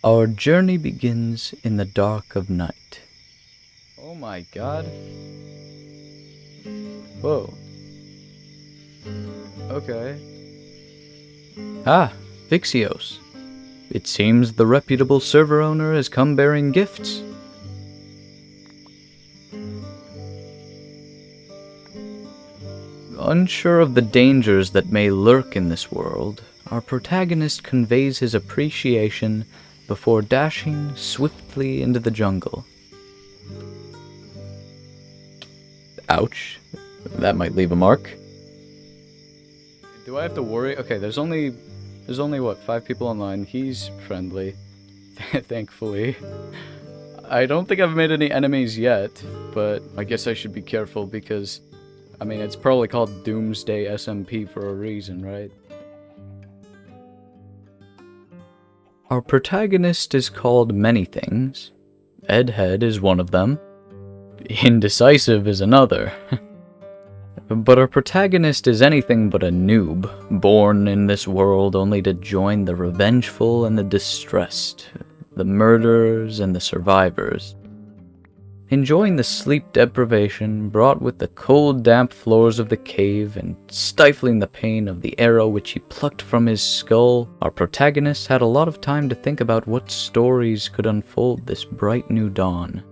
Our journey begins in the dark of night. Oh my god. Whoa. Okay. Ah, Vixios. It seems the reputable server owner has come bearing gifts. Unsure of the dangers that may lurk in this world, our protagonist conveys his appreciation before dashing swiftly into the jungle. Ouch. That might leave a mark. Do I have to worry? Okay, there's only what, 5 people online. He's friendly. Thankfully. I don't think I've made any enemies yet, but I guess I should be careful because, I mean, it's probably called Doomsday SMP for a reason, right? Our protagonist is called many things. Egghead is one of them. Indecisive is another. But our protagonist is anything but a noob, born in this world only to join the revengeful and the distressed, the murderers and the survivors. Enjoying the sleep deprivation brought with the cold, damp floors of the cave and stifling the pain of the arrow which he plucked from his skull, our protagonist had a lot of time to think about what stories could unfold this bright new dawn.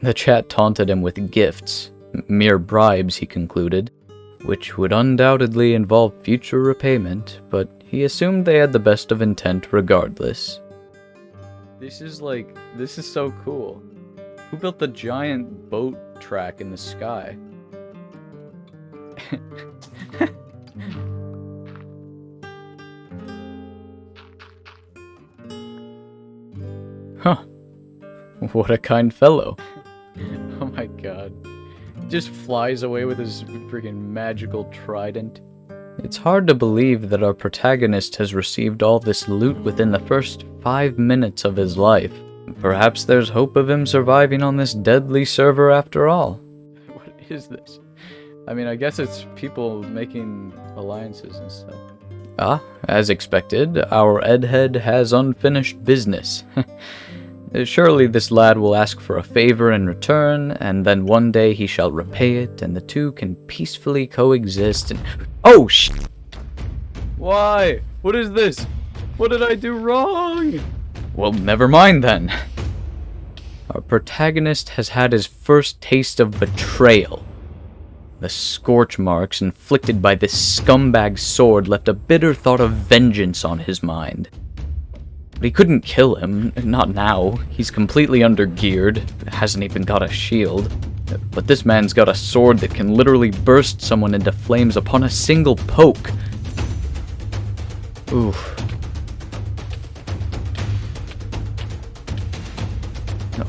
The chat taunted him with gifts, mere bribes, he concluded, which would undoubtedly involve future repayment, but he assumed they had the best of intent regardless. This is so cool. Who built the giant boat track in the sky? Huh. What a kind fellow. Oh my god. Just flies away with his freaking magical trident. It's hard to believe that our protagonist has received all this loot within the first 5 minutes of his life. Perhaps there's hope of him surviving on this deadly server after all. What is this? I mean, I guess it's people making alliances and stuff. Ah, as expected, our Egghead has unfinished business. Surely this lad will ask for a favor in return, and then one day he shall repay it, and the two can peacefully coexist and— Oh, Why? What is this? What did I do wrong? Well, never mind then. Our protagonist has had his first taste of betrayal. The scorch marks inflicted by this scumbag sword left a bitter thought of vengeance on his mind. But he couldn't kill him, not now. He's completely undergeared, hasn't even got a shield. But this man's got a sword that can literally burst someone into flames upon a single poke. Oof.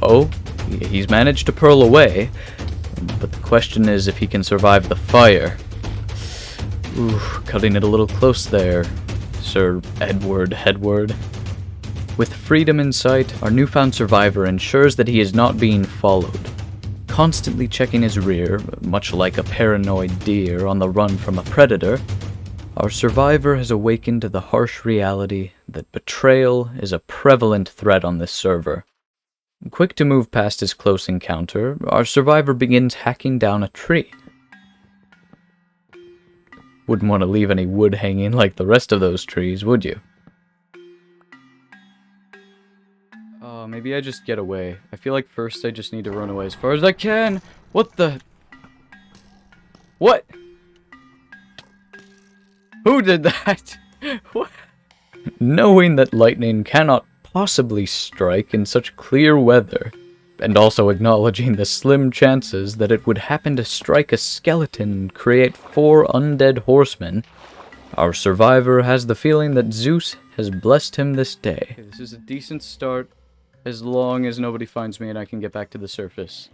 Oh, he's managed to pearl away, but the question is if he can survive the fire. Ooh, cutting it a little close there, Sir Edward. With freedom in sight, our newfound survivor ensures that he is not being followed. Constantly checking his rear, much like a paranoid deer on the run from a predator, our survivor has awakened to the harsh reality that betrayal is a prevalent threat on this server. Quick to move past his close encounter, our survivor begins hacking down a tree. Wouldn't want to leave any wood hanging like the rest of those trees, would you? Oh, maybe I just get away. I feel like first I just need to run away as far as I can. What the? What? Who did that? What? Knowing that lightning cannot possibly strike in such clear weather, and also acknowledging the slim chances that it would happen to strike a skeleton and create 4 undead horsemen, our survivor has the feeling that Zeus has blessed him this day. Okay, this is a decent start, as long as nobody finds me and I can get back to the surface.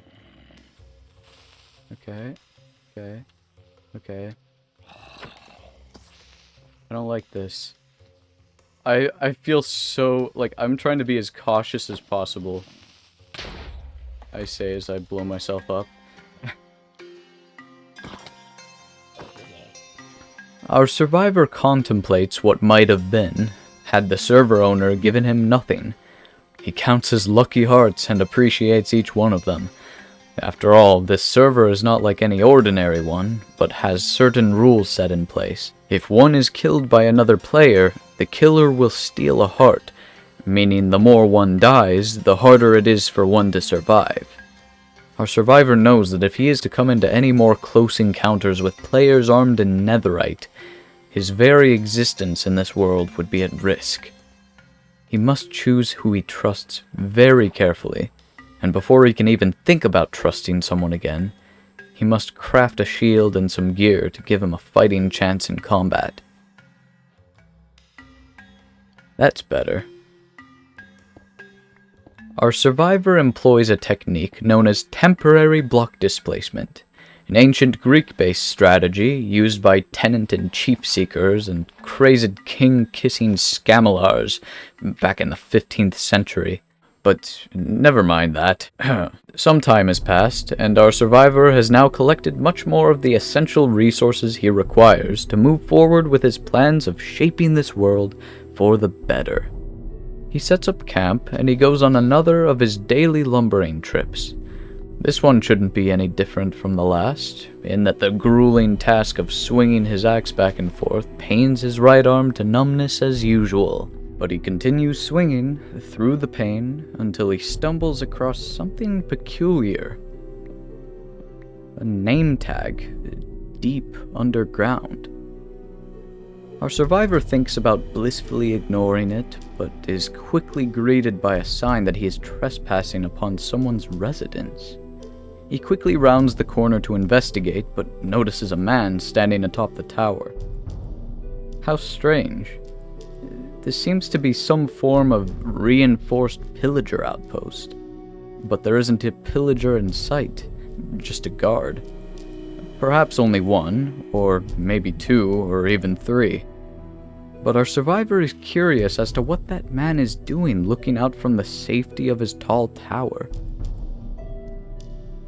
Okay. I don't like this. I feel so, like, I'm trying to be as cautious as possible. I say as I blow myself up. Our survivor contemplates what might have been, had the server owner given him nothing. He counts his lucky hearts and appreciates each one of them. After all, this server is not like any ordinary one, but has certain rules set in place. If one is killed by another player, the killer will steal a heart, meaning the more one dies, the harder it is for one to survive. Our survivor knows that if he is to come into any more close encounters with players armed in netherite, his very existence in this world would be at risk. He must choose who he trusts very carefully, and before he can even think about trusting someone again, he must craft a shield and some gear to give him a fighting chance in combat. That's better. Our survivor employs a technique known as temporary block displacement, an ancient Greek-based strategy used by tenant and chief seekers and crazed king-kissing scamelars back in the 15th century. But never mind that. Some time has passed, and our survivor has now collected much more of the essential resources he requires to move forward with his plans of shaping this world for the better. He sets up camp, and he goes on another of his daily lumbering trips. This one shouldn't be any different from the last, in that the grueling task of swinging his axe back and forth pains his right arm to numbness as usual. But he continues swinging through the pain until he stumbles across something peculiar. A name tag, deep underground. Our survivor thinks about blissfully ignoring it, but is quickly greeted by a sign that he is trespassing upon someone's residence. He quickly rounds the corner to investigate, but notices a man standing atop the tower. How strange. This seems to be some form of reinforced pillager outpost. But there isn't a pillager in sight, just a guard. Perhaps only one, or maybe two, or even three. But our survivor is curious as to what that man is doing looking out from the safety of his tall tower.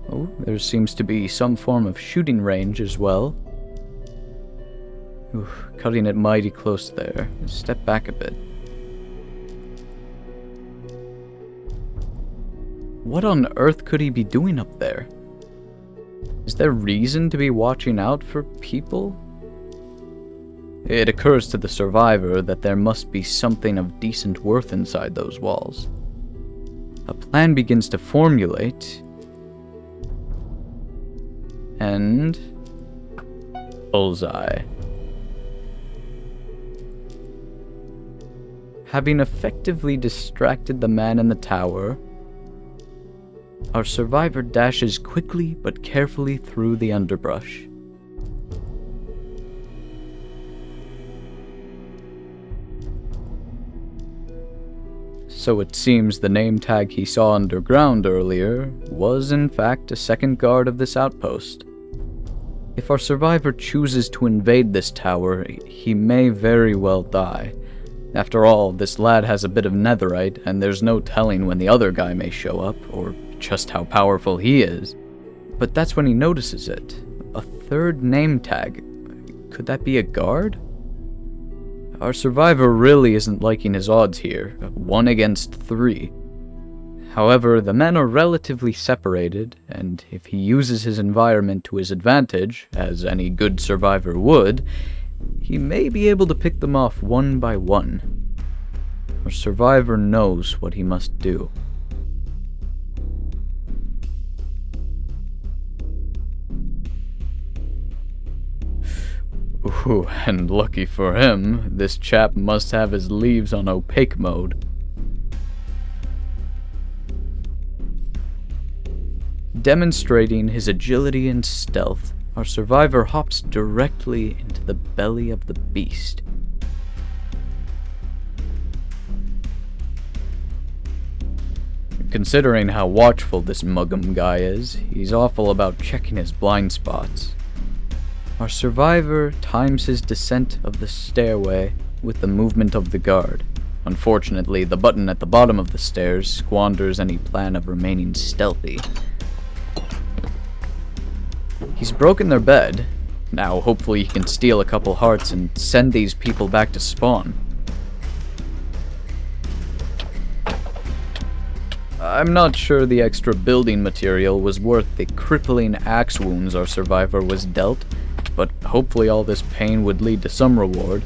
Oh, there seems to be some form of shooting range as well. Oof, cutting it mighty close there. Step back a bit. What on earth could he be doing up there? Is there reason to be watching out for people? It occurs to the survivor that there must be something of decent worth inside those walls. A plan begins to formulate, and bullseye. Having effectively distracted the man in the tower, our survivor dashes quickly but carefully through the underbrush. So it seems the name tag he saw underground earlier was in fact a second guard of this outpost. If our survivor chooses to invade this tower, he may very well die. After all, this lad has a bit of netherite, and there's no telling when the other guy may show up, or just how powerful he is. But that's when he notices it. A third name tag. Could that be a guard? Our survivor really isn't liking his odds here, 1 against 3. However, the men are relatively separated, and if he uses his environment to his advantage, as any good survivor would, he may be able to pick them off one by one. Our survivor knows what he must do. Ooh, and lucky for him, this chap must have his leaves on opaque mode. Demonstrating his agility and stealth, our survivor hops directly into the belly of the beast. Considering how watchful this muggum guy is, he's awful about checking his blind spots. Our survivor times his descent of the stairway with the movement of the guard. Unfortunately, the button at the bottom of the stairs squanders any plan of remaining stealthy. He's broken their bed. Now, hopefully he can steal a couple hearts and send these people back to spawn. I'm not sure the extra building material was worth the crippling axe wounds our survivor was dealt, but hopefully all this pain would lead to some reward.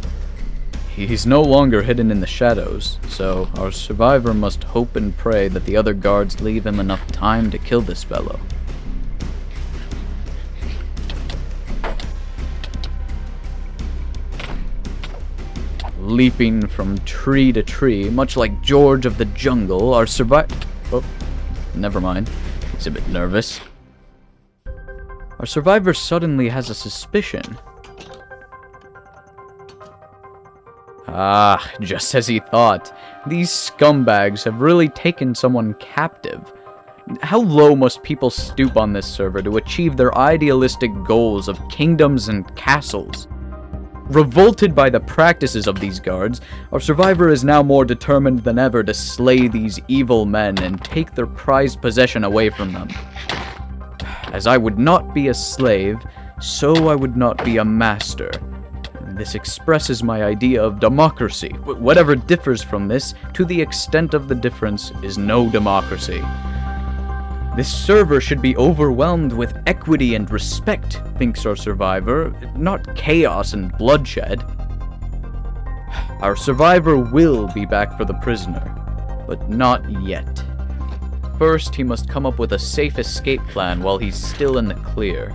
He's no longer hidden in the shadows, so our survivor must hope and pray that the other guards leave him enough time to kill this fellow. Leaping from tree to tree, much like George of the Jungle, our survivor... Oh, never mind. He's a bit nervous. Our survivor suddenly has a suspicion. Ah, just as he thought. These scumbags have really taken someone captive. How low must people stoop on this server to achieve their idealistic goals of kingdoms and castles? Revolted by the practices of these guards, our survivor is now more determined than ever to slay these evil men and take their prized possession away from them. As I would not be a slave, so I would not be a master. This expresses my idea of democracy. Whatever differs from this, to the extent of the difference, is no democracy. This server should be overwhelmed with equity and respect, thinks our survivor, not chaos and bloodshed. Our survivor will be back for the prisoner, but not yet. First, he must come up with a safe escape plan while he's still in the clear.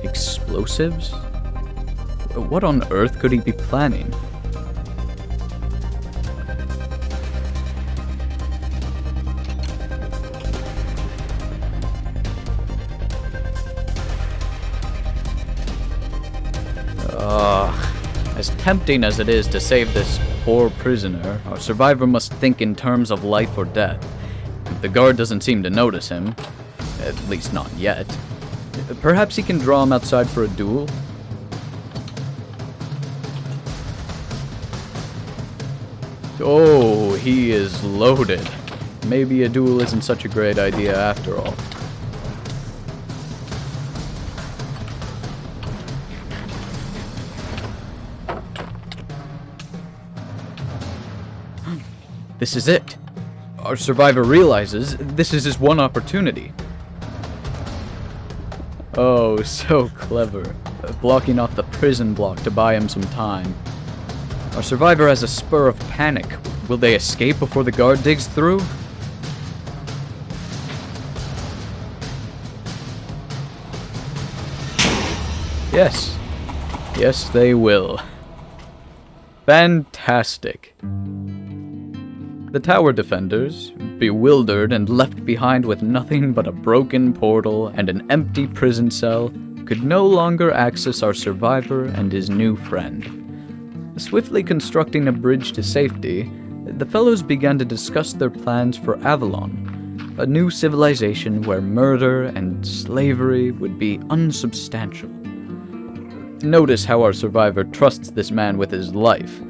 Explosives? What on earth could he be planning? As tempting as it is to save this poor prisoner, our survivor must think in terms of life or death. The guard doesn't seem to notice him, at least not yet. Perhaps he can draw him outside for a duel? Oh, he is loaded. Maybe a duel isn't such a great idea after all. This is it. Our survivor realizes this is his one opportunity. Oh, so clever. Blocking off the prison block to buy him some time. Our survivor has a spur of panic. Will they escape before the guard digs through? Yes. Yes, they will. Fantastic. The tower defenders, bewildered and left behind with nothing but a broken portal and an empty prison cell, could no longer access our survivor and his new friend. Swiftly constructing a bridge to safety, the fellows began to discuss their plans for Avalon, a new civilization where murder and slavery would be unsubstantial. Notice how our survivor trusts this man with his life.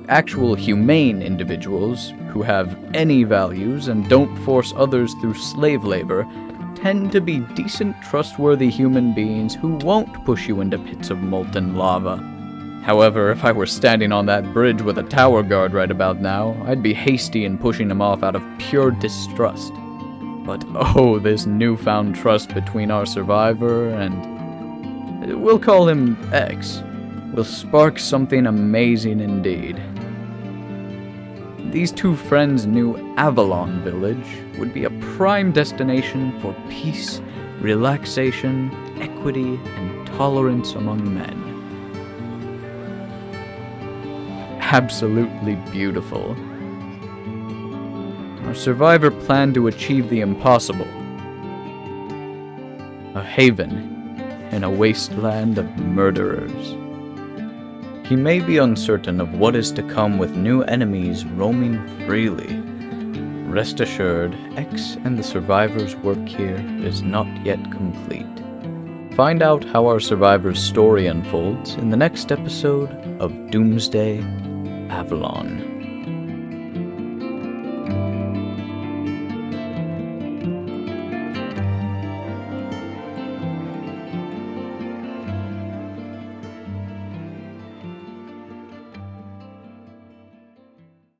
Actual humane individuals, who have any values and don't force others through slave labor, tend to be decent, trustworthy human beings who won't push you into pits of molten lava. However, if I were standing on that bridge with a tower guard right about now, I'd be hasty in pushing him off out of pure distrust. But oh, this newfound trust between our survivor and... we'll call him X, will spark something amazing indeed. These two friends' new Avalon village would be a prime destination for peace, relaxation, equity, and tolerance among men. Absolutely beautiful. Our survivor planned to achieve the impossible. A haven in a wasteland of murderers. He may be uncertain of what is to come with new enemies roaming freely. Rest assured, X and the survivor's work here is not yet complete. Find out how our survivor's story unfolds in the next episode of Doomsday Avalon.